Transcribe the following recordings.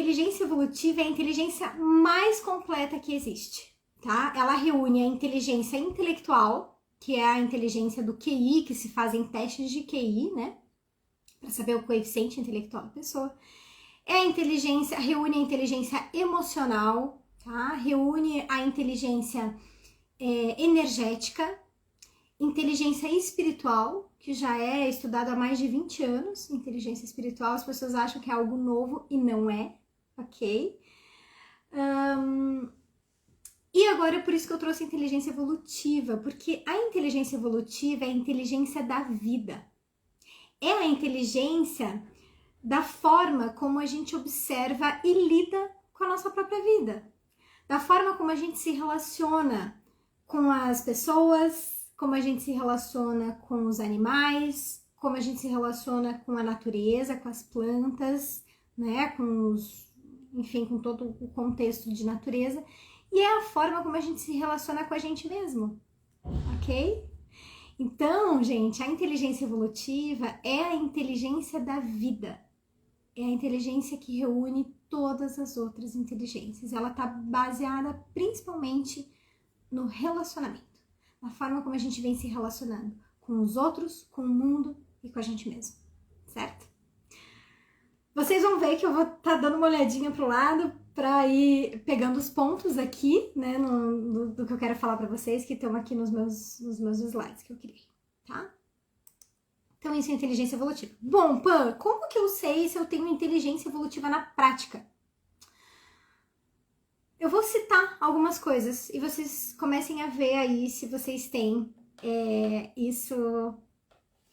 A inteligência evolutiva é a inteligência mais completa que existe, tá? Ela reúne a inteligência intelectual, que é a inteligência do QI, que se fazem testes de QI, né? Para saber o coeficiente intelectual da pessoa. Reúne a inteligência emocional, tá? Reúne a inteligência energética, inteligência espiritual, que já é estudado há mais de 20 anos. Inteligência espiritual, as pessoas acham que é algo novo e não é, ok? E agora é por isso que eu trouxe a inteligência evolutiva, porque a inteligência evolutiva é a inteligência da vida. É a inteligência da forma como a gente observa e lida com a nossa própria vida. Da forma como a gente se relaciona com as pessoas, como a gente se relaciona com os animais, como a gente se relaciona com a natureza, com as plantas, né, com todo o contexto de natureza, e é a forma como a gente se relaciona com a gente mesmo, ok? Então, gente, a inteligência evolutiva é a inteligência da vida, é a inteligência que reúne todas as outras inteligências. Ela está baseada principalmente no relacionamento, na forma como a gente vem se relacionando com os outros, com o mundo e com a gente mesmo, certo? Vocês vão ver que eu vou estar dando uma olhadinha pro lado para ir pegando os pontos aqui, né, do que eu quero falar para vocês, que estão aqui nos meus slides que eu criei, tá? Então, isso é inteligência evolutiva. Bom, Pan, como que eu sei se eu tenho inteligência evolutiva na prática? Eu vou citar algumas coisas e vocês comecem a ver aí se vocês têm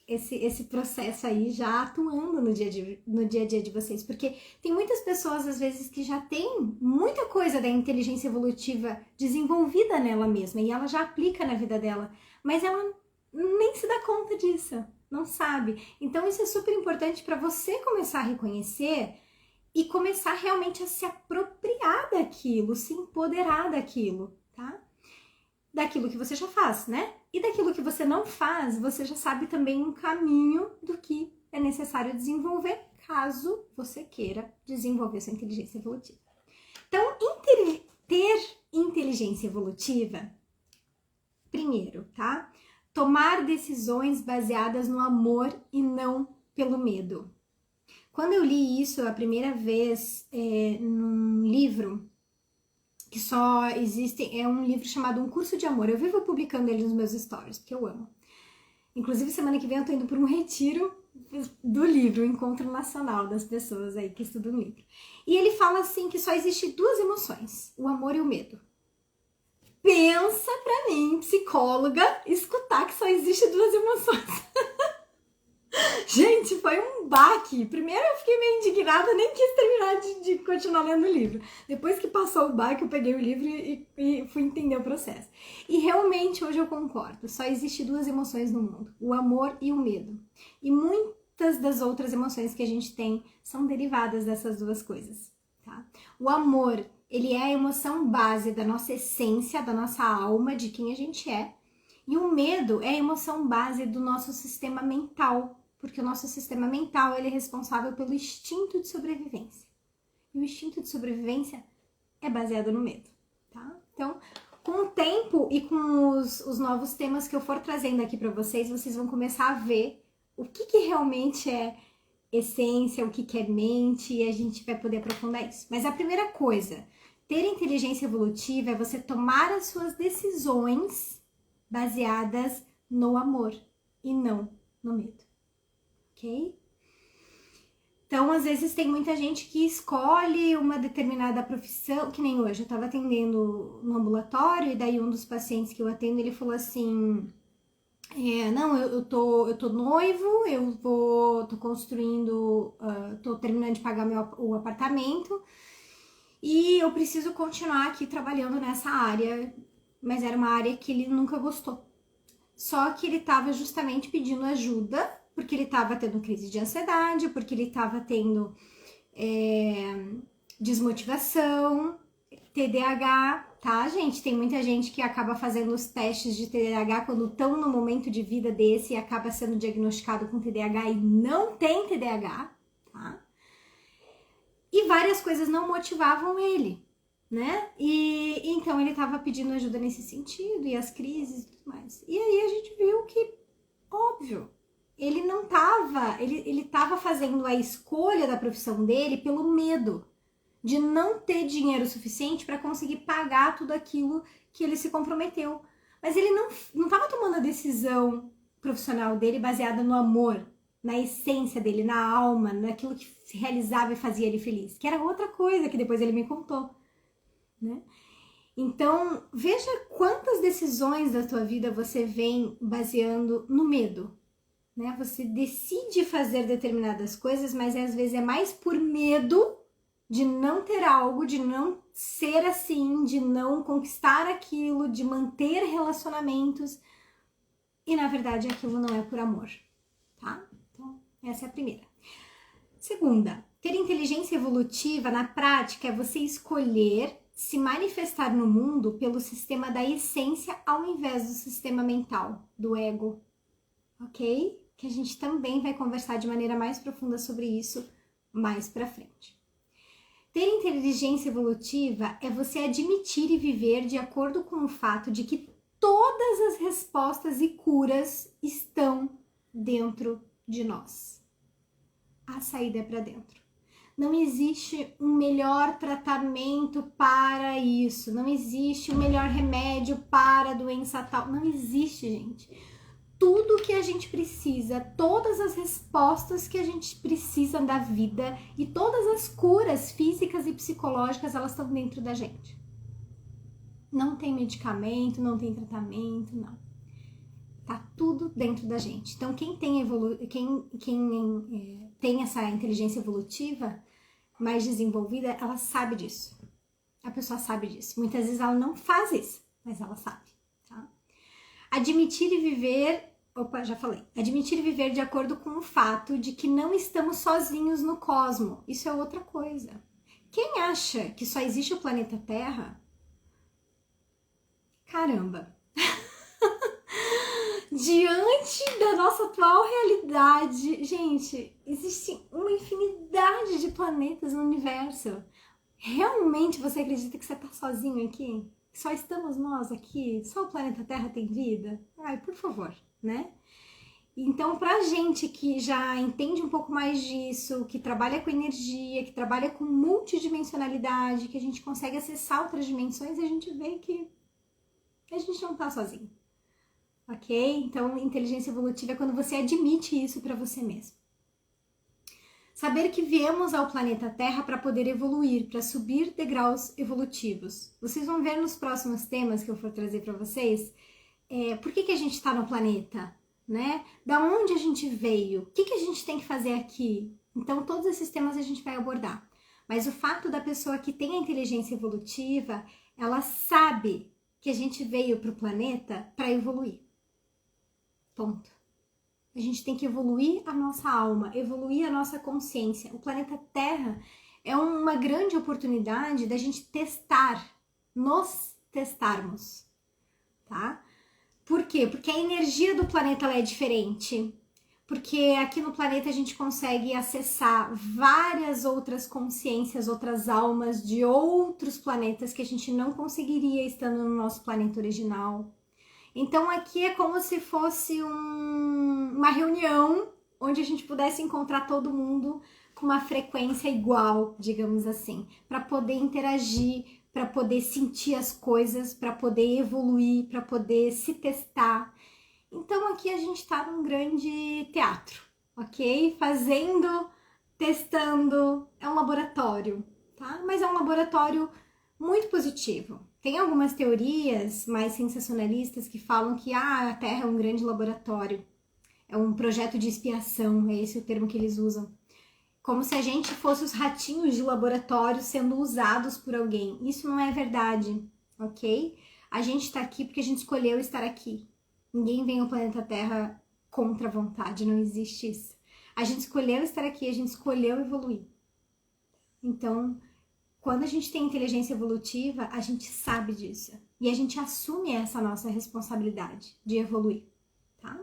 esse processo aí já atuando no dia a dia de vocês, porque tem muitas pessoas às vezes que já tem muita coisa da inteligência evolutiva desenvolvida nela mesma e ela já aplica na vida dela, mas ela nem se dá conta disso, não sabe. Então isso é super importante para você começar a reconhecer e começar realmente a se apropriar daquilo, se empoderar daquilo, tá? Daquilo que você já faz, né? E daquilo que você não faz, você já sabe também um caminho do que é necessário desenvolver, caso você queira desenvolver sua inteligência evolutiva. Então, ter inteligência evolutiva, primeiro, tá? Tomar decisões baseadas no amor e não pelo medo. Quando eu li isso a primeira vez num livro que só existe, é um livro chamado Um Curso de Amor. Eu vivo publicando ele nos meus stories, porque eu amo. Inclusive, semana que vem eu tô indo por um retiro do livro, o Encontro Nacional das pessoas aí que estudam o livro. E ele fala assim que só existe duas emoções, o amor e o medo. Pensa pra mim, psicóloga, escutar que só existe duas emoções. Gente, foi um baque. Primeiro eu fiquei meio indignada, nem quis terminar de continuar lendo o livro. Depois que passou o baque, eu peguei o livro e fui entender o processo. E realmente hoje eu concordo, só existe duas emoções no mundo, o amor e o medo. E muitas das outras emoções que a gente tem são derivadas dessas duas coisas, tá? O amor, ele é a emoção base da nossa essência, da nossa alma, de quem a gente é. E o medo é a emoção base do nosso sistema mental, porque o nosso sistema mental ele é responsável pelo instinto de sobrevivência. E o instinto de sobrevivência é baseado no medo, tá? Então, com o tempo e com os novos temas que eu for trazendo aqui para vocês, vocês vão começar a ver o que realmente é essência, o que é mente, e a gente vai poder aprofundar isso. Mas a primeira coisa, ter inteligência evolutiva é você tomar as suas decisões baseadas no amor e não no medo, ok? Então, às vezes tem muita gente que escolhe uma determinada profissão, que nem hoje, eu tava atendendo no ambulatório e daí um dos pacientes que eu atendo, ele falou assim, não, eu tô noivo, tô construindo, tô terminando de pagar o apartamento e eu preciso continuar aqui trabalhando nessa área, mas era uma área que ele nunca gostou. Só que ele estava justamente pedindo ajuda, porque ele estava tendo crise de ansiedade, porque ele estava tendo desmotivação, TDAH, tá, gente? Tem muita gente que acaba fazendo os testes de TDAH quando estão no momento de vida desse e acaba sendo diagnosticado com TDAH e não tem TDAH, tá? E várias coisas não motivavam ele, né? E então ele estava pedindo ajuda nesse sentido, e as crises e tudo mais. E aí a gente viu que, óbvio, ele não estava, ele estava fazendo a escolha da profissão dele pelo medo de não ter dinheiro suficiente para conseguir pagar tudo aquilo que ele se comprometeu. Mas ele não estava tomando a decisão profissional dele baseada no amor, na essência dele, na alma, naquilo que se realizava e fazia ele feliz, que era outra coisa que depois ele me contou, né? Então, veja quantas decisões da tua vida você vem baseando no medo, né? Você decide fazer determinadas coisas, mas às vezes é mais por medo de não ter algo, de não ser assim, de não conquistar aquilo, de manter relacionamentos, e na verdade aquilo não é por amor, tá? Então, essa é a primeira. Segunda, ter inteligência evolutiva na prática é você escolher se manifestar no mundo pelo sistema da essência ao invés do sistema mental, do ego, ok? Que a gente também vai conversar de maneira mais profunda sobre isso mais pra frente. Ter inteligência evolutiva é você admitir e viver de acordo com o fato de que todas as respostas e curas estão dentro de nós. A saída é para dentro. Não existe um melhor tratamento para isso, não existe um melhor remédio para a doença tal, não existe, gente. Tudo que a gente precisa, todas as respostas que a gente precisa da vida e todas as curas físicas e psicológicas, elas estão dentro da gente. Não tem medicamento, não tem tratamento, não. Tá tudo dentro da gente. Então, quem tem essa inteligência evolutiva mais desenvolvida, ela sabe disso. A pessoa sabe disso. Muitas vezes ela não faz isso, mas ela sabe, tá? Admitir e viver, admitir e viver de acordo com o fato de que não estamos sozinhos no cosmos. Isso é outra coisa. Quem acha que só existe o planeta Terra? Caramba! Diante da nossa atual realidade, gente, existe uma infinidade de planetas no universo. Realmente você acredita que você está sozinho aqui? Só estamos nós aqui? Só o planeta Terra tem vida? Ai, por favor, né? Então, pra gente que já entende um pouco mais disso, que trabalha com energia, que trabalha com multidimensionalidade, que a gente consegue acessar outras dimensões, a gente vê que a gente não tá sozinho. Ok? Então, inteligência evolutiva é quando você admite isso para você mesmo. Saber que viemos ao planeta Terra para poder evoluir, para subir degraus evolutivos. Vocês vão ver nos próximos temas que eu for trazer para vocês, por que a gente está no planeta, né? Da onde a gente veio? O que a gente tem que fazer aqui? Então, todos esses temas a gente vai abordar. Mas o fato da pessoa que tem a inteligência evolutiva, ela sabe que a gente veio para o planeta para evoluir. Ponto. A gente tem que evoluir a nossa alma, evoluir a nossa consciência. O planeta Terra é uma grande oportunidade da gente testar, nos testarmos, tá? Por quê? Porque a energia do planeta ela é diferente. Porque aqui no planeta a gente consegue acessar várias outras consciências, outras almas de outros planetas que a gente não conseguiria estando no nosso planeta original. Então aqui é como se fosse uma reunião onde a gente pudesse encontrar todo mundo com uma frequência igual, digamos assim, para poder interagir, para poder sentir as coisas, para poder evoluir, para poder se testar. Então aqui a gente está num grande teatro, ok? Fazendo, testando, é um laboratório, tá? Mas é um laboratório muito positivo. Tem algumas teorias mais sensacionalistas que falam que a Terra é um grande laboratório, é um projeto de expiação, é esse o termo que eles usam. Como se a gente fosse os ratinhos de laboratório sendo usados por alguém. Isso não é verdade, ok? A gente tá aqui porque a gente escolheu estar aqui. Ninguém vem ao planeta Terra contra a vontade, não existe isso. A gente escolheu estar aqui, a gente escolheu evoluir. Então, quando a gente tem inteligência evolutiva, a gente sabe disso. E a gente assume essa nossa responsabilidade de evoluir, tá?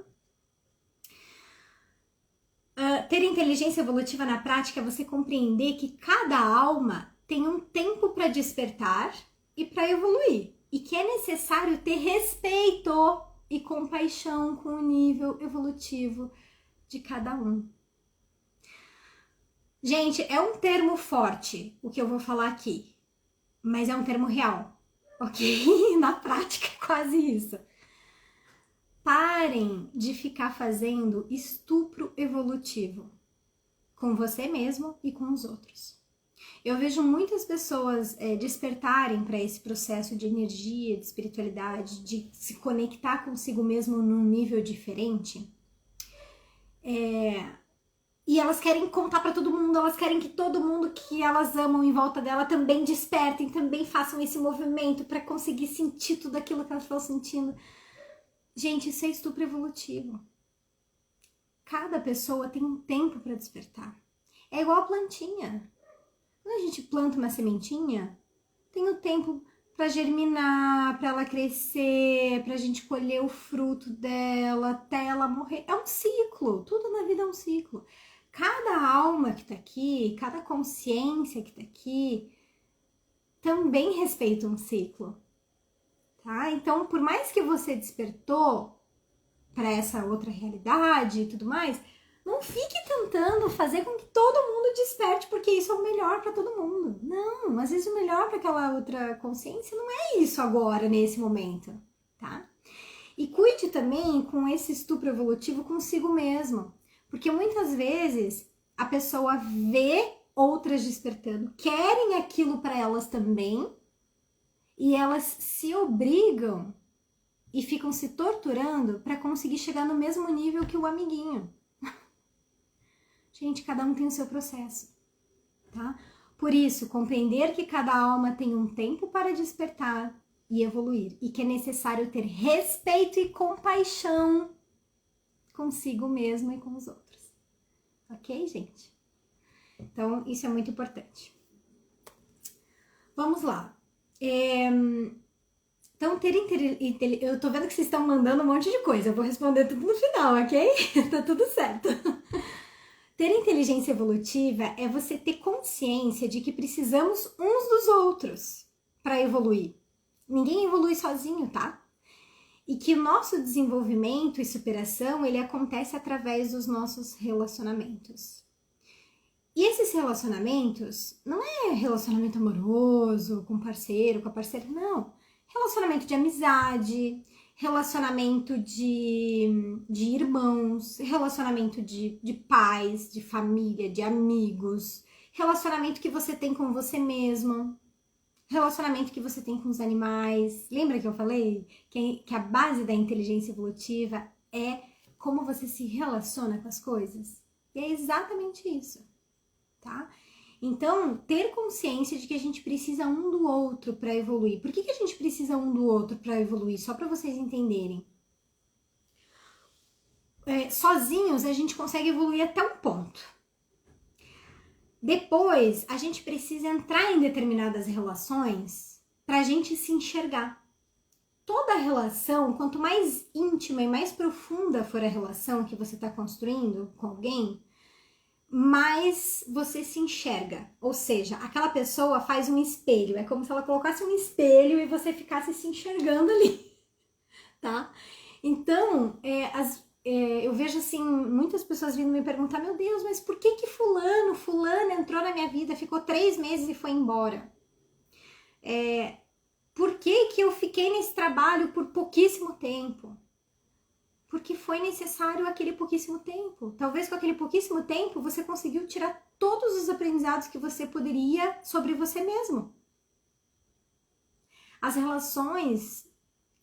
ter inteligência evolutiva na prática é você compreender que cada alma tem um tempo para despertar e para evoluir. E que é necessário ter respeito e compaixão com o nível evolutivo de cada um. Gente, é um termo forte o que eu vou falar aqui, mas é um termo real, ok? Na prática é quase isso. Parem de ficar fazendo estupro evolutivo com você mesmo e com os outros. Eu vejo muitas pessoas despertarem para esse processo de energia, de espiritualidade, de se conectar consigo mesmo num nível diferente. E elas querem contar para todo mundo, elas querem que todo mundo que elas amam em volta dela também despertem, também façam esse movimento para conseguir sentir tudo aquilo que elas estão sentindo. Gente, isso é estupro evolutivo. Cada pessoa tem um tempo para despertar. É igual a plantinha. Quando a gente planta uma sementinha, tem o tempo para germinar, para ela crescer, para a gente colher o fruto dela, até ela morrer. É um ciclo, tudo na vida é um ciclo. Cada alma que tá aqui, cada consciência que tá aqui, também respeita um ciclo, tá? Então, por mais que você despertou para essa outra realidade e tudo mais, não fique tentando fazer com que todo mundo desperte, porque isso é o melhor para todo mundo. Não, às vezes o melhor para aquela outra consciência não é isso agora, nesse momento, tá? E cuide também com esse estupro evolutivo consigo mesmo. Porque muitas vezes a pessoa vê outras despertando, querem aquilo para elas também, e elas se obrigam e ficam se torturando para conseguir chegar no mesmo nível que o amiguinho. Gente, cada um tem o seu processo, tá? Por isso, compreender que cada alma tem um tempo para despertar e evoluir, e que é necessário ter respeito e compaixão consigo mesmo e com os outros. Ok, gente? Então, isso é muito importante. Vamos lá. Então, eu tô vendo que vocês estão mandando um monte de coisa. Eu vou responder tudo no final, ok? Tá tudo certo. Ter inteligência evolutiva é você ter consciência de que precisamos uns dos outros para evoluir. Ninguém evolui sozinho, tá? E que o nosso desenvolvimento e superação, ele acontece através dos nossos relacionamentos. E esses relacionamentos não é relacionamento amoroso, com parceiro, com a parceira, não. Relacionamento de amizade, relacionamento de irmãos, relacionamento de pais, de família, de amigos, relacionamento que você tem com você mesmo, relacionamento que você tem com os animais. Lembra que eu falei que a base da inteligência evolutiva é como você se relaciona com as coisas? E é exatamente isso, tá? Então, ter consciência de que a gente precisa um do outro para evoluir. Por que a gente precisa um do outro para evoluir? Só para vocês entenderem. Sozinhos, a gente consegue evoluir até um ponto. Depois, a gente precisa entrar em determinadas relações para a gente se enxergar. Toda relação, quanto mais íntima e mais profunda for a relação que você está construindo com alguém, mais você se enxerga. Ou seja, aquela pessoa faz um espelho. É como se ela colocasse um espelho e você ficasse se enxergando ali, tá? Então, eu vejo assim, muitas pessoas vindo me perguntar, meu Deus, mas por que fulano entrou na minha vida, ficou 3 meses e foi embora? Por que eu fiquei nesse trabalho por pouquíssimo tempo? Porque foi necessário aquele pouquíssimo tempo. Talvez com aquele pouquíssimo tempo você conseguiu tirar todos os aprendizados que você poderia sobre você mesmo. As relações,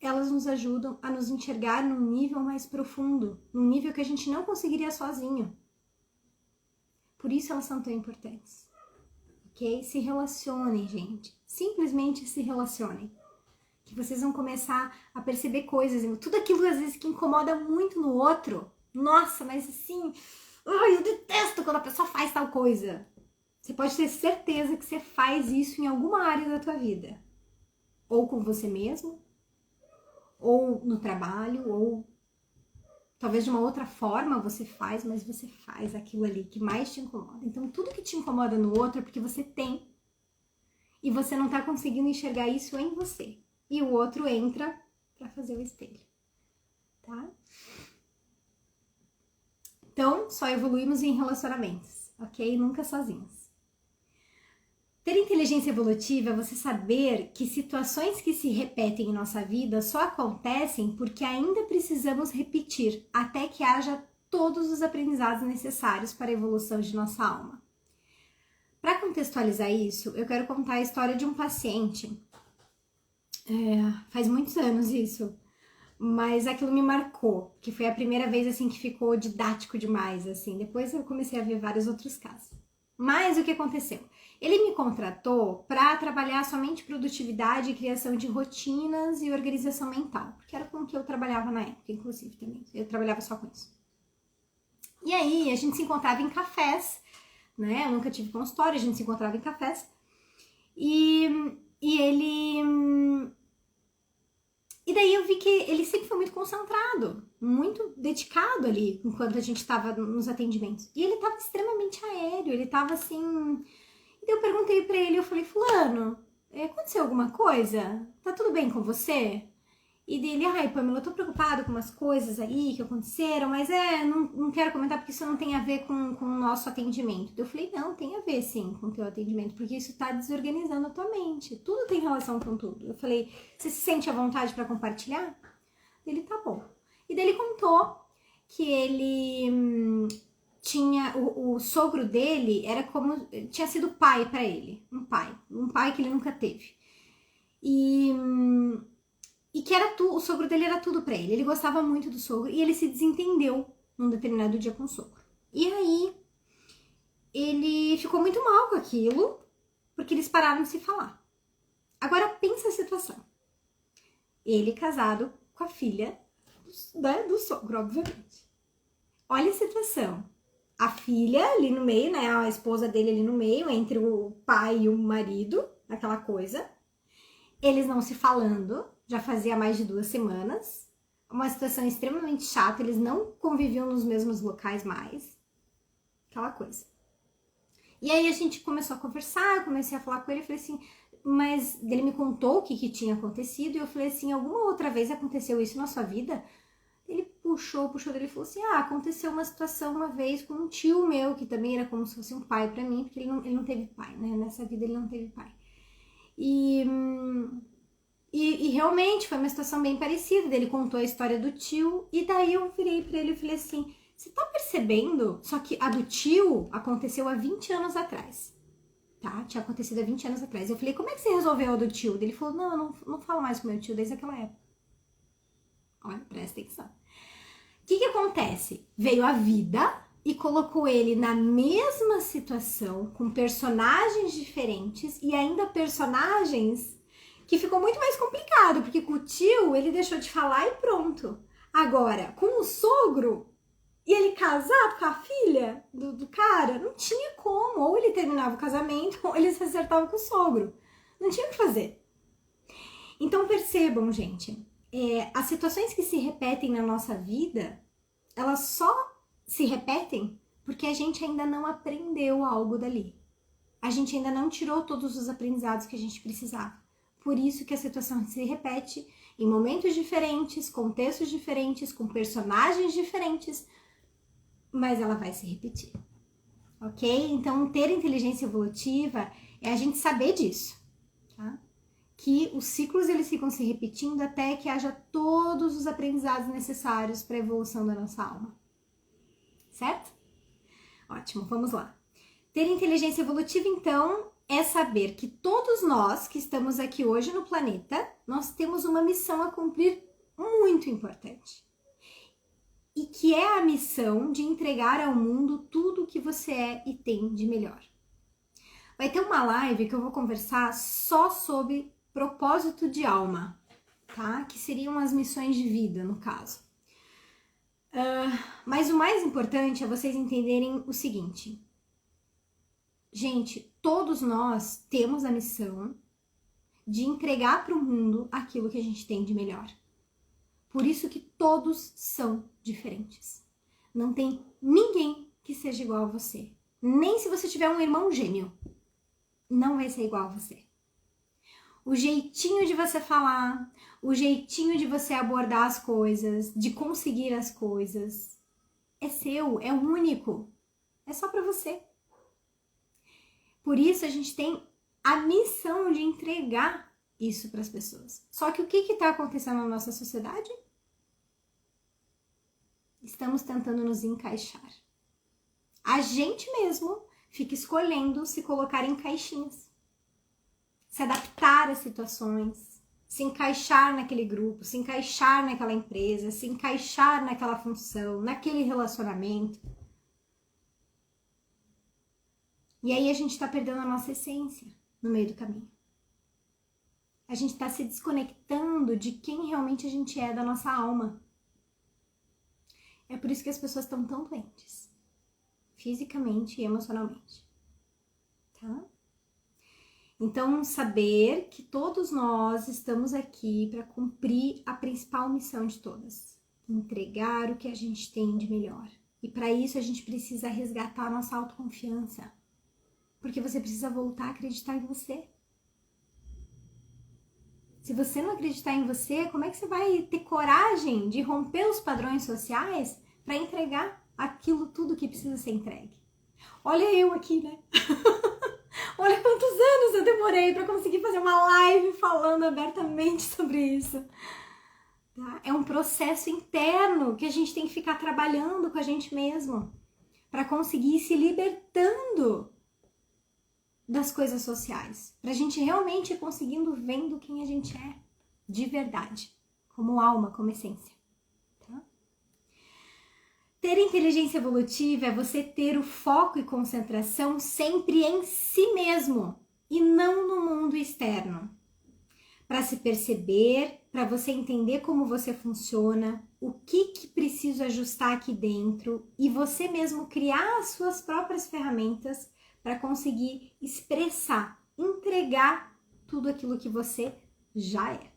elas nos ajudam a nos enxergar num nível mais profundo, num nível que a gente não conseguiria sozinho. Por isso elas são tão importantes. Ok? Se relacionem, gente. Simplesmente se relacionem. Que vocês vão começar a perceber coisas, tudo aquilo às vezes que incomoda muito no outro. Nossa, mas assim, eu detesto quando a pessoa faz tal coisa. Você pode ter certeza que você faz isso em alguma área da tua vida. Ou com você mesmo, ou no trabalho, ou Talvez de uma outra forma você faz, mas você faz aquilo ali que mais te incomoda. Então, tudo que te incomoda no outro é porque você tem e você não tá conseguindo enxergar isso em você. E o outro entra pra fazer o espelho, tá? Então, só evoluímos em relacionamentos, ok? Nunca sozinhos. Ter inteligência evolutiva é você saber que situações que se repetem em nossa vida só acontecem porque ainda precisamos repetir até que haja todos os aprendizados necessários para a evolução de nossa alma. Para contextualizar isso, eu quero contar a história de um paciente. Faz muitos anos isso, mas aquilo me marcou, que foi a primeira vez assim que ficou didático demais, assim. Depois eu comecei a ver vários outros casos. Mas o que aconteceu? Ele me contratou para trabalhar somente produtividade, criação de rotinas e organização mental, porque era com o que eu trabalhava na época, inclusive também. Eu trabalhava só com isso. E aí a gente se encontrava em cafés, né? Eu nunca tive consultório, a gente se encontrava em cafés. E daí eu vi que ele sempre foi muito concentrado, muito dedicado ali, enquanto a gente estava nos atendimentos. E ele estava extremamente aéreo, ele estava assim... E daí eu perguntei pra ele, eu falei, fulano, aconteceu alguma coisa? Tá tudo bem com você? E dele, ai, Pamela, eu tô preocupado com umas coisas aí que aconteceram, mas não quero comentar porque isso não tem a ver com o nosso atendimento. Eu falei, não, tem a ver sim com o teu atendimento, porque isso tá desorganizando a tua mente. Tudo tem relação com tudo. Eu falei, você se sente à vontade pra compartilhar? Ele, tá bom. E daí ele contou que ele tinha, o sogro dele era como, tinha sido pai pra ele, um pai que ele nunca teve. E que era o sogro dele era tudo pra ele. Ele gostava muito do sogro e ele se desentendeu num determinado dia com o sogro. E aí ele ficou muito mal com aquilo, porque eles pararam de se falar. Agora pensa a situação. Ele casado com a filha do sogro, obviamente. Olha a situação. A filha ali no meio, né? A esposa dele ali no meio, entre o pai e o marido, aquela coisa. Eles não se falando, já fazia mais de 2 semanas. Uma situação extremamente chata, eles não conviviam nos mesmos locais mais. Aquela coisa. E aí a gente começou a conversar, eu comecei a falar com ele, eu falei assim, mas ele me contou o que tinha acontecido, e eu falei assim, alguma outra vez aconteceu isso na sua vida? Ele puxou dele e falou assim, aconteceu uma situação uma vez com um tio meu, que também era como se fosse um pai pra mim, porque ele não teve pai, né? Nessa vida ele não teve pai. E realmente foi uma situação bem parecida. Ele contou a história do tio, e daí eu virei pra ele e falei assim, você tá percebendo? Só que a do tio aconteceu há 20 anos atrás, tá? Tinha acontecido há 20 anos atrás. Eu falei, como é que você resolveu a do tio? Ele falou, não falo mais com meu tio desde aquela época. Olha, presta atenção. O que acontece? Veio a vida e colocou ele na mesma situação, com personagens diferentes, e ainda personagens que ficou muito mais complicado, porque com o tio ele deixou de falar e pronto. Agora, com o sogro, e ele casado com a filha do cara, não tinha como. Ou ele terminava o casamento, ou ele se acertava com o sogro. Não tinha o que fazer. Então percebam, gente, as situações que se repetem na nossa vida, elas só se repetem porque a gente ainda não aprendeu algo dali. A gente ainda não tirou todos os aprendizados que a gente precisava. Por isso que a situação se repete em momentos diferentes, contextos diferentes, com personagens diferentes, mas ela vai se repetir, ok? Então, ter inteligência evolutiva é a gente saber disso, tá? Que os ciclos eles ficam se repetindo até que haja todos os aprendizados necessários para a evolução da nossa alma, certo? Ótimo, vamos lá. Ter inteligência evolutiva, então, é saber que todos nós que estamos aqui hoje no planeta, nós temos uma missão a cumprir muito importante. E que é a missão de entregar ao mundo tudo o que você é e tem de melhor. Vai ter uma live que eu vou conversar só sobre propósito de alma, tá? Que seriam as missões de vida, no caso. Mas o mais importante é vocês entenderem o seguinte. Gente, todos nós temos a missão de entregar para o mundo aquilo que a gente tem de melhor. Por isso que todos são diferentes. Não tem ninguém que seja igual a você. Nem se você tiver um irmão gêmeo. Não vai ser igual a você. O jeitinho de você falar, o jeitinho de você abordar as coisas, de conseguir as coisas, é seu, é único. É só pra você. Por isso a gente tem a missão de entregar isso para as pessoas. Só que o que está acontecendo na nossa sociedade? Estamos tentando nos encaixar. A gente mesmo fica escolhendo se colocar em caixinhas, se adaptar às situações, se encaixar naquele grupo, se encaixar naquela empresa, se encaixar naquela função, naquele relacionamento. E aí a gente está perdendo a nossa essência no meio do caminho. A gente está se desconectando de quem realmente a gente é, da nossa alma. É por isso que as pessoas estão tão doentes, fisicamente e emocionalmente. Tá? Então, saber que todos nós estamos aqui para cumprir a principal missão de todas. Entregar o que a gente tem de melhor. E para isso a gente precisa resgatar a nossa autoconfiança. Porque você precisa voltar a acreditar em você. Se você não acreditar em você, como é que você vai ter coragem de romper os padrões sociais para entregar aquilo tudo que precisa ser entregue? Olha eu aqui, né? Olha quantos anos eu demorei para conseguir fazer uma live falando abertamente sobre isso. Tá? É um processo interno que a gente tem que ficar trabalhando com a gente mesmo para conseguir ir se libertando das coisas sociais, pra gente realmente ir conseguindo vendo quem a gente é de verdade, como alma, como essência. Tá? Ter inteligência evolutiva é você ter o foco e concentração sempre em si mesmo e não no mundo externo. Para se perceber, para você entender como você funciona, o que precisa ajustar aqui dentro e você mesmo criar as suas próprias ferramentas para conseguir expressar, entregar tudo aquilo que você já é.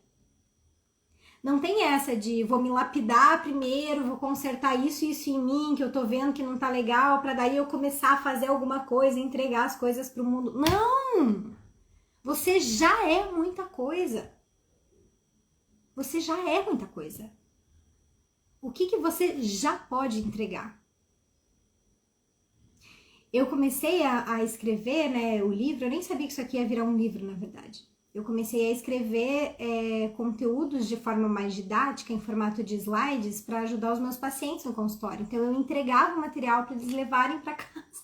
Não tem essa de vou me lapidar primeiro, vou consertar isso e isso em mim, que eu tô vendo que não tá legal, para daí eu começar a fazer alguma coisa, entregar as coisas pro mundo. Não! Você já é muita coisa. Você já é muita coisa. O que você já pode entregar? Eu comecei a escrever, né, o livro, eu nem sabia que isso aqui ia virar um livro, na verdade. Eu comecei a escrever conteúdos de forma mais didática, em formato de slides, para ajudar os meus pacientes no consultório. Então, eu entregava o material para eles levarem para casa,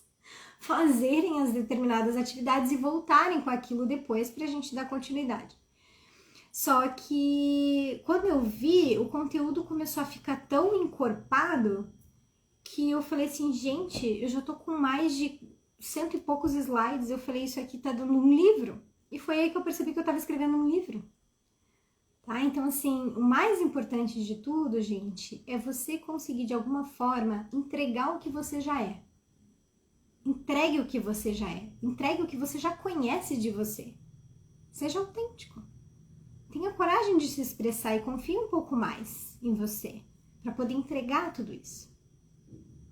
fazerem as determinadas atividades e voltarem com aquilo depois para a gente dar continuidade. Só que, quando eu vi, o conteúdo começou a ficar tão encorpado que eu falei assim, gente, eu já tô com mais de 100 e poucos slides, eu falei, isso aqui tá dando um livro. E foi aí que eu percebi que eu tava escrevendo um livro. Tá? Então, assim, o mais importante de tudo, gente, é você conseguir, de alguma forma, entregar o que você já é. Entregue o que você já é. Entregue o que você já conhece de você. Seja autêntico. Tenha coragem de se expressar e confie um pouco mais em você para poder entregar tudo isso.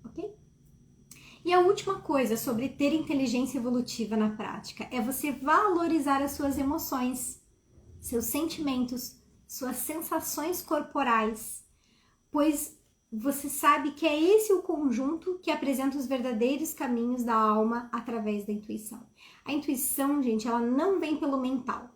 Ok? E a última coisa sobre ter inteligência evolutiva na prática é você valorizar as suas emoções, seus sentimentos, suas sensações corporais, pois você sabe que é esse o conjunto que apresenta os verdadeiros caminhos da alma através da intuição. A intuição, gente, ela não vem pelo mental.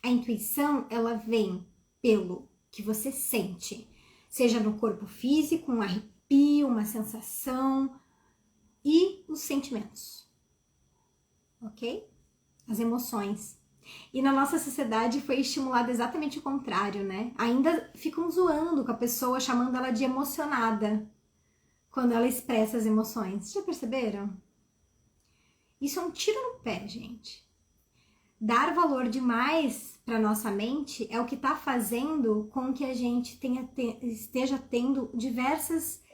A intuição, ela vem pelo que você sente, seja no corpo físico, um arrepio, uma sensação e os sentimentos, ok? As emoções. E na nossa sociedade foi estimulado exatamente o contrário, né? Ainda ficam zoando com a pessoa, chamando ela de emocionada quando ela expressa as emoções. Já perceberam? Isso é um tiro no pé, gente. Dar valor demais para nossa mente é o que está fazendo com que a gente esteja tendo diversas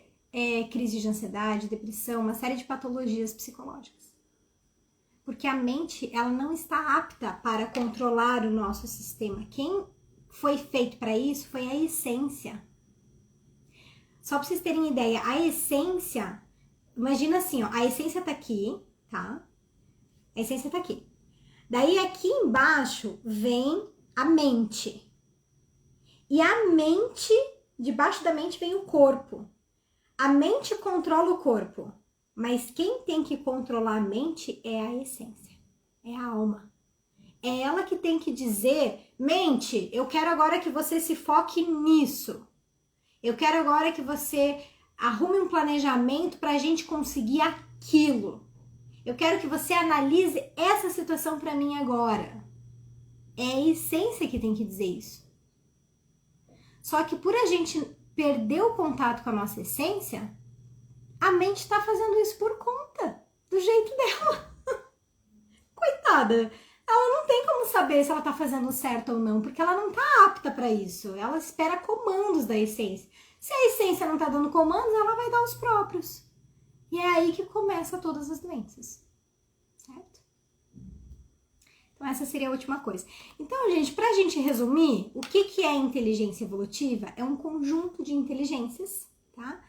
crises de ansiedade, depressão, uma série de patologias psicológicas. Porque a mente, ela não está apta para controlar o nosso sistema. Quem foi feito para isso foi a essência. Só para vocês terem ideia, a essência, imagina assim, ó, a essência tá aqui, tá? A essência tá aqui. Daí aqui embaixo vem a mente. E a mente, debaixo da mente vem o corpo. A mente controla o corpo, mas quem tem que controlar a mente é a essência, é a alma. É ela que tem que dizer, mente, eu quero agora que você se foque nisso. Eu quero agora que você arrume um planejamento para a gente conseguir aquilo. Eu quero que você analise essa situação para mim agora. É a essência que tem que dizer isso. Só que por a gente perder o contato com a nossa essência, a mente está fazendo isso por conta, do jeito dela. Coitada, ela não tem como saber se ela tá fazendo certo ou não, porque ela não tá apta para isso. Ela espera comandos da essência. Se a essência não tá dando comandos, ela vai dar os próprios. E é aí que começa todas as doenças, certo? Então essa seria a última coisa. Então, gente, pra gente resumir, o que é inteligência evolutiva? É um conjunto de inteligências, tá?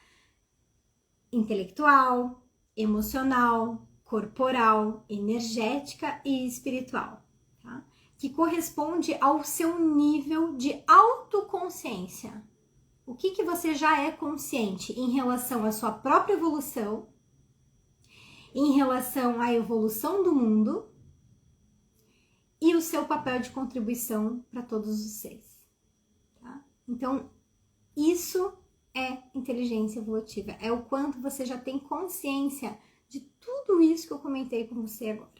Intelectual, emocional, corporal, energética e espiritual, tá? Que corresponde ao seu nível de autoconsciência. O que você já é consciente em relação à sua própria evolução, em relação à evolução do mundo e o seu papel de contribuição para todos os seres, tá? Então, isso é inteligência evolutiva, é o quanto você já tem consciência de tudo isso que eu comentei com você agora.